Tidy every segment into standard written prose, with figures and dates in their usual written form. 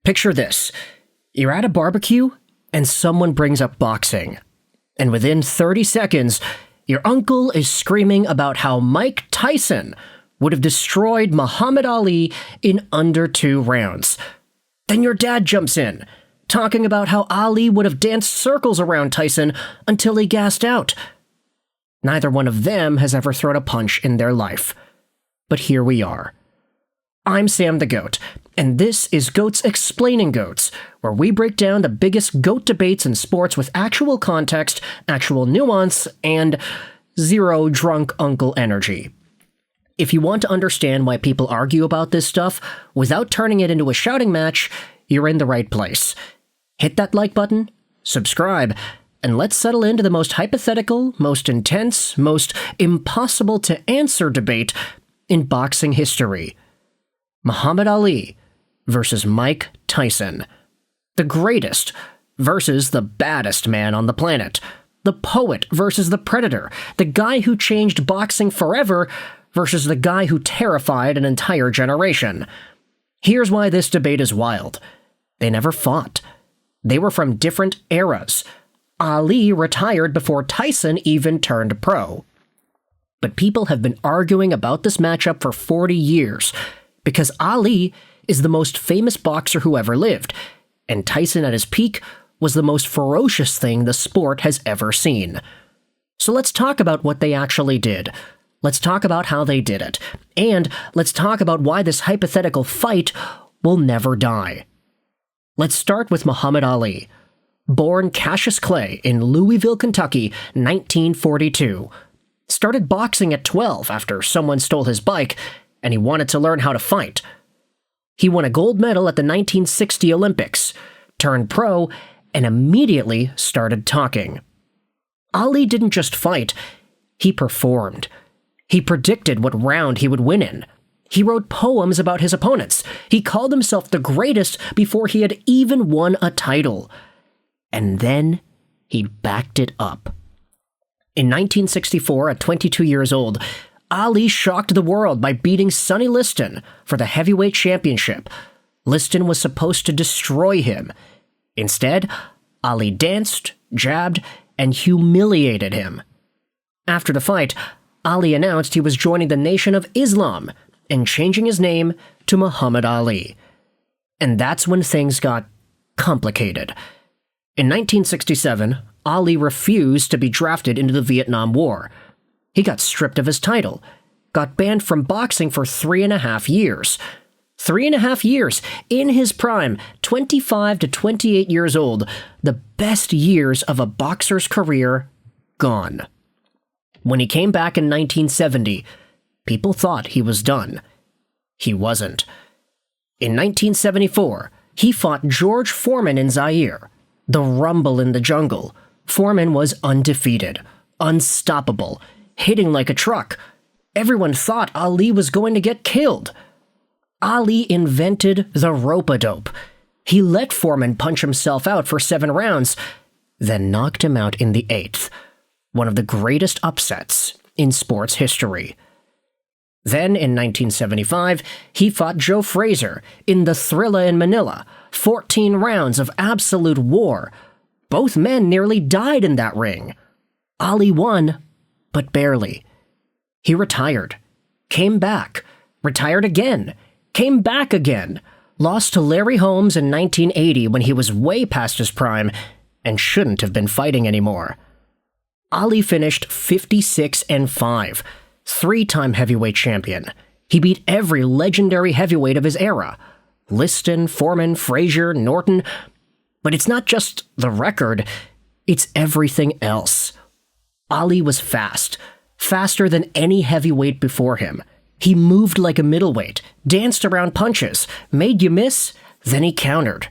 Picture this. You're at a barbecue, and someone brings up boxing. And within 30 seconds, your uncle is screaming about how Mike Tyson would have destroyed Muhammad Ali in under 2 rounds. Then your dad jumps in, talking about how Ali would have danced circles around Tyson until he gassed out. Neither one of them has ever thrown a punch in their life. But here we are. I'm Sam the Goat, and this is Goats Explaining Goats, where we break down the biggest GOAT debates in sports with actual context, actual nuance, and zero drunk uncle energy. If you want to understand why people argue about this stuff without turning it into a shouting match, you're in the right place. Hit that like button, subscribe, and let's settle into the most hypothetical, most intense, most impossible to answer debate in boxing history. Muhammad Ali versus Mike Tyson. The greatest versus the baddest man on the planet. The poet versus the predator. The guy who changed boxing forever versus the guy who terrified an entire generation. Here's why this debate is wild. They never fought. They were from different eras. Ali retired before Tyson even turned pro. But people have been arguing about this matchup for 40 years, because Ali is the most famous boxer who ever lived, and Tyson at his peak was the most ferocious thing the sport has ever seen. So let's talk about what they actually did. Let's talk about how they did it. And let's talk about why this hypothetical fight will never die. Let's start with Muhammad Ali. Born Cassius Clay in Louisville, Kentucky, 1942. Started boxing at 12 after someone stole his bike, and he wanted to learn how to fight. He won a gold medal at the 1960 Olympics, turned pro, and immediately started talking. Ali didn't just fight, he performed. He predicted what round he would win in. He wrote poems about his opponents. He called himself the greatest before he had even won a title. And then he backed it up. In 1964, at 22 years old, Ali shocked the world by beating Sonny Liston for the heavyweight championship. Liston was supposed to destroy him. Instead, Ali danced, jabbed, and humiliated him. After the fight, Ali announced he was joining the Nation of Islam and changing his name to Muhammad Ali. And that's when things got complicated. In 1967, Ali refused to be drafted into the Vietnam War. He got stripped of his title, got banned from boxing for 3.5 years. 3.5 years, in his prime, 25 to 28 years old, the best years of a boxer's career, gone. When he came back in 1970, people thought he was done. He wasn't. In 1974, he fought George Foreman in Zaire. The Rumble in the Jungle. Foreman was undefeated, unstoppable, hitting like a truck. Everyone thought Ali was going to get killed. Ali invented the rope-a-dope. He let Foreman punch himself out for 7 rounds, then knocked him out in the 8th. One of the greatest upsets in sports history. Then, in 1975, he fought Joe Frazier in the Thrilla in Manila. 14 rounds of absolute war. Both men nearly died in that ring. Ali won, but barely. He retired, came back, retired again, came back again, lost to Larry Holmes in 1980 when he was way past his prime and shouldn't have been fighting anymore. Ali finished 56-5, 3-time heavyweight champion. He beat every legendary heavyweight of his era. Liston, Foreman, Frazier, Norton. But it's not just the record, it's everything else. Ali was fast. Faster than any heavyweight before him. He moved like a middleweight, danced around punches, made you miss, then he countered.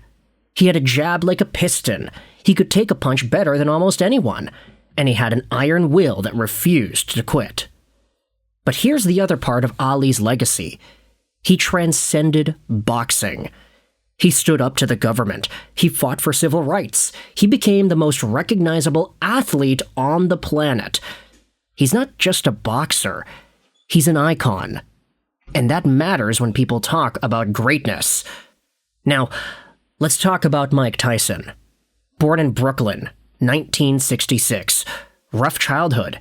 He had a jab like a piston. He could take a punch better than almost anyone. And he had an iron will that refused to quit. But here's the other part of Ali's legacy. He transcended boxing. He stood up to the government. He fought for civil rights. He became the most recognizable athlete on the planet. He's not just a boxer. He's an icon. And that matters when people talk about greatness. Now, Let's talk about Mike Tyson. Born in Brooklyn, 1966. Rough childhood.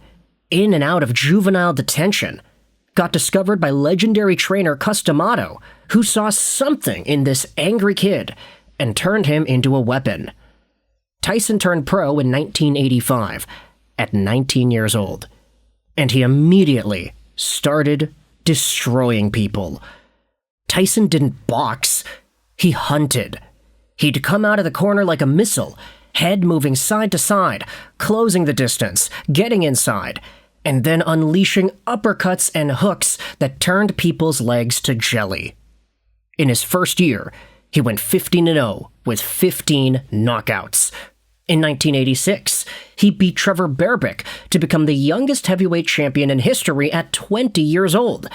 In and out of juvenile detention. Got discovered by legendary trainer Cus D'Amato, who saw something in this angry kid and turned him into a weapon. Tyson turned pro in 1985, at 19 years old, and he immediately started destroying people. Tyson didn't box, he hunted. He'd come out of the corner like a missile, head moving side to side, closing the distance, getting inside, and then unleashing uppercuts and hooks that turned people's legs to jelly. In his first year, he went 15-0 with 15 knockouts. In 1986, he beat Trevor Berbick to become the youngest heavyweight champion in history at 20 years old.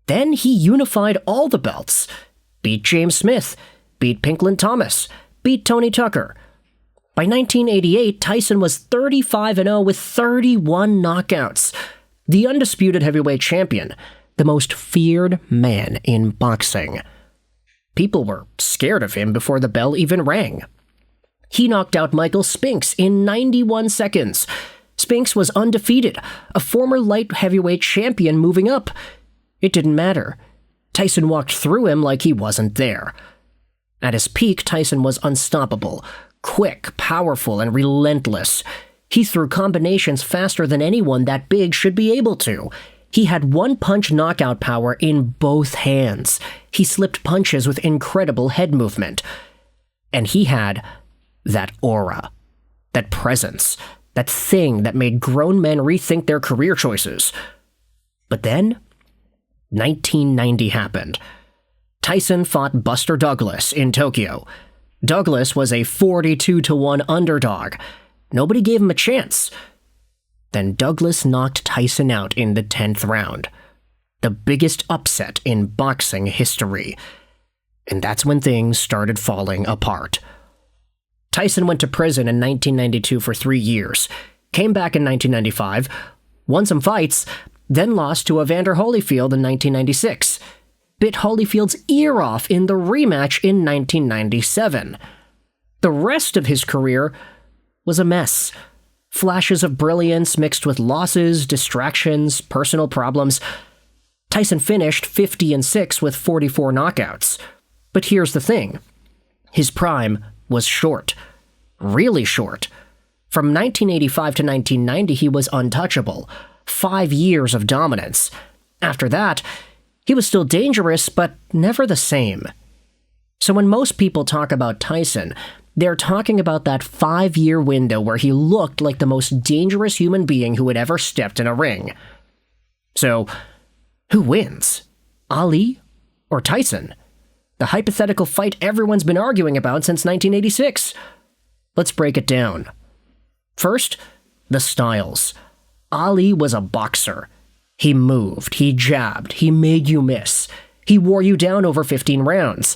Then he unified all the belts, beat James Smith, beat Pinklin Thomas, beat Tony Tucker. By 1988, Tyson was 35-0 with 31 knockouts, the undisputed heavyweight champion, the most feared man in boxing. People were scared of him before the bell even rang. He knocked out Michael Spinks in 91 seconds. Spinks was undefeated, a former light heavyweight champion moving up. It didn't matter. Tyson walked through him like he wasn't there. At his peak, Tyson was unstoppable, quick, powerful, and relentless. He threw combinations faster than anyone that big should be able to. He had one-punch knockout power in both hands. He slipped punches with incredible head movement. And he had that aura, that presence, that thing that made grown men rethink their career choices. But then, 1990 happened. Tyson fought Buster Douglas in Tokyo. Douglas was a 42-1 underdog. Nobody gave him a chance. Then Douglas knocked Tyson out in the 10th round. The biggest upset in boxing history. And that's when things started falling apart. Tyson went to prison in 1992 for 3 years, came back in 1995, won some fights, then lost to Evander Holyfield in 1996. Bit Holyfield's ear off in the rematch in 1997. The rest of his career was a mess. Flashes of brilliance mixed with losses, distractions, personal problems. Tyson finished 50-6 with 44 knockouts. But here's the thing. His prime was short. Really short. From 1985 to 1990, he was untouchable. 5 years of dominance. After that, he was still dangerous, but never the same. So when most people talk about Tyson, they're talking about that 5-year window where he looked like the most dangerous human being who had ever stepped in a ring. So, who wins? Ali or Tyson? The hypothetical fight everyone's been arguing about since 1986. Let's break it down. First, the styles. Ali was a boxer. He moved, he jabbed, he made you miss. He wore you down over 15 rounds.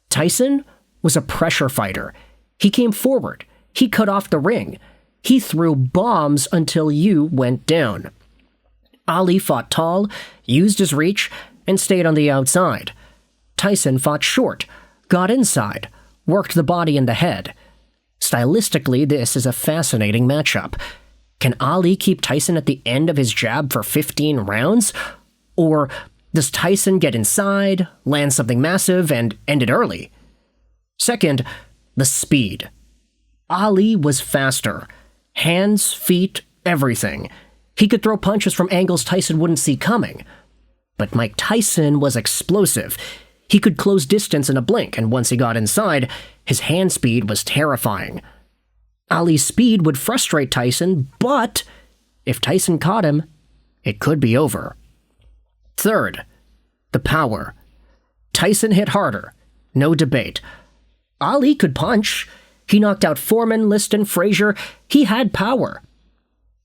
Tyson was a pressure fighter. He came forward. He cut off the ring. He threw bombs until you went down. Ali fought tall, used his reach, and stayed on the outside. Tyson fought short, got inside, worked the body and the head. Stylistically, this is a fascinating matchup. Can Ali keep Tyson at the end of his jab for 15 rounds? Or does Tyson get inside, land something massive, and end it early? Second, the speed. Ali was faster. Hands, feet, everything. He could throw punches from angles Tyson wouldn't see coming. But Mike Tyson was explosive. He could close distance in a blink, and once he got inside, his hand speed was terrifying. Ali's speed would frustrate Tyson, but if Tyson caught him, it could be over. Third, the power. Tyson hit harder, no debate. Ali could punch. He knocked out Foreman, Liston, Frazier. He had power.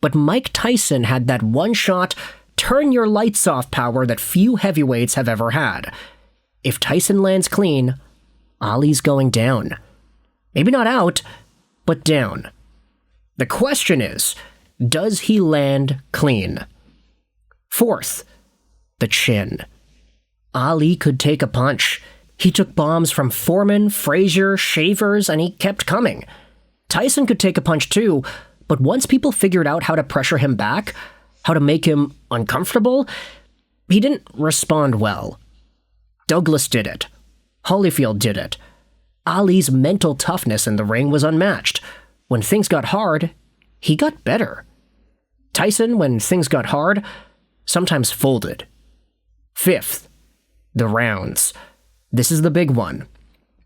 But Mike Tyson had that one-shot, turn-your-lights-off power that few heavyweights have ever had. If Tyson lands clean, Ali's going down. Maybe not out, but down. The question is, does he land clean? Fourth, the chin. Ali could take a punch. He took bombs from Foreman, Frazier, Shavers, and he kept coming. Tyson could take a punch too, but once people figured out how to pressure him back, how to make him uncomfortable, he didn't respond well. Douglas did it. Holyfield did it. Ali's mental toughness in the ring was unmatched. When things got hard, he got better. Tyson, when things got hard, sometimes folded. 5th, the rounds. This is the big one.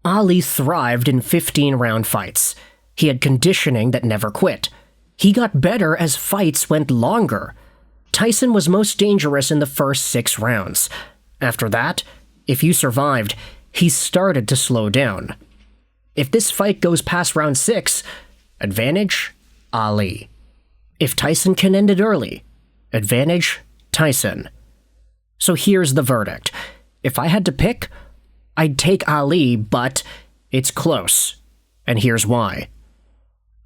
Ali thrived in 15-round fights. He had conditioning that never quit. He got better as fights went longer. Tyson was most dangerous in the first 6 rounds. After that, if you survived, he started to slow down. If this fight goes past round 6, advantage, Ali. If Tyson can end it early, advantage, Tyson. So here's the verdict. If I had to pick, I'd take Ali, but it's close. And here's why.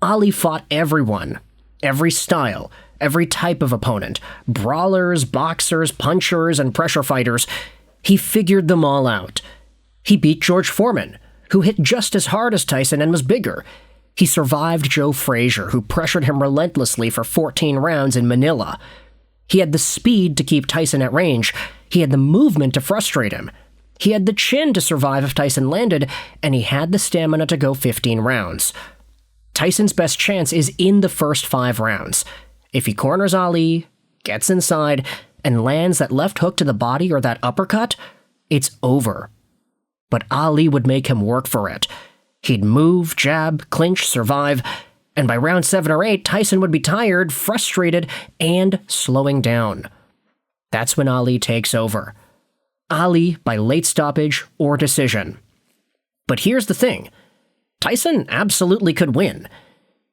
Ali fought everyone, every style, every type of opponent, brawlers, boxers, punchers, and pressure fighters. He figured them all out. He beat George Foreman, who hit just as hard as Tyson and was bigger. He survived Joe Frazier, who pressured him relentlessly for 14 rounds in Manila. He had the speed to keep Tyson at range. He had the movement to frustrate him. He had the chin to survive if Tyson landed, and he had the stamina to go 15 rounds. Tyson's best chance is in the first 5 rounds. If he corners Ali, gets inside, and lands that left hook to the body or that uppercut, it's over. But Ali would make him work for it. He'd move, jab, clinch, survive, and by round 7 or 8, Tyson would be tired, frustrated, and slowing down. That's when Ali takes over. Ali by late stoppage or decision. But here's the thing. Tyson absolutely could win.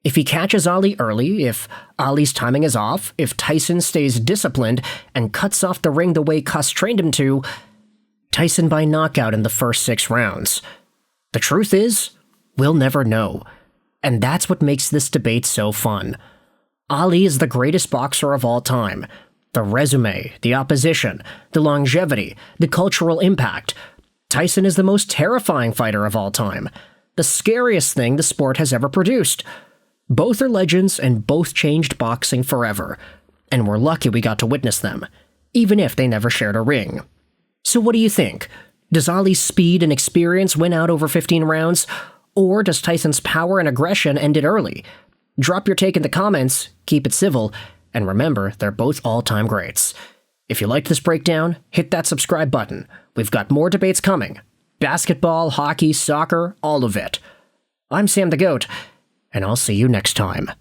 If he catches Ali early, if Ali's timing is off, if Tyson stays disciplined and cuts off the ring the way Cuss trained him to, Tyson by knockout in the first 6 rounds. The truth is, we'll never know. And that's what makes this debate so fun. Ali is the greatest boxer of all time. The résumé, the opposition, the longevity, the cultural impact. Tyson is the most terrifying fighter of all time. The scariest thing the sport has ever produced. Both are legends and both changed boxing forever. And we're lucky we got to witness them, even if they never shared a ring. So what do you think? Does Ali's speed and experience win out over 15 rounds? Or does Tyson's power and aggression end it early? Drop your take in the comments, keep it civil, and remember, they're both all-time greats. If you liked this breakdown, hit that subscribe button. We've got more debates coming. Basketball, hockey, soccer, all of it. I'm Sam the Goat, and I'll see you next time.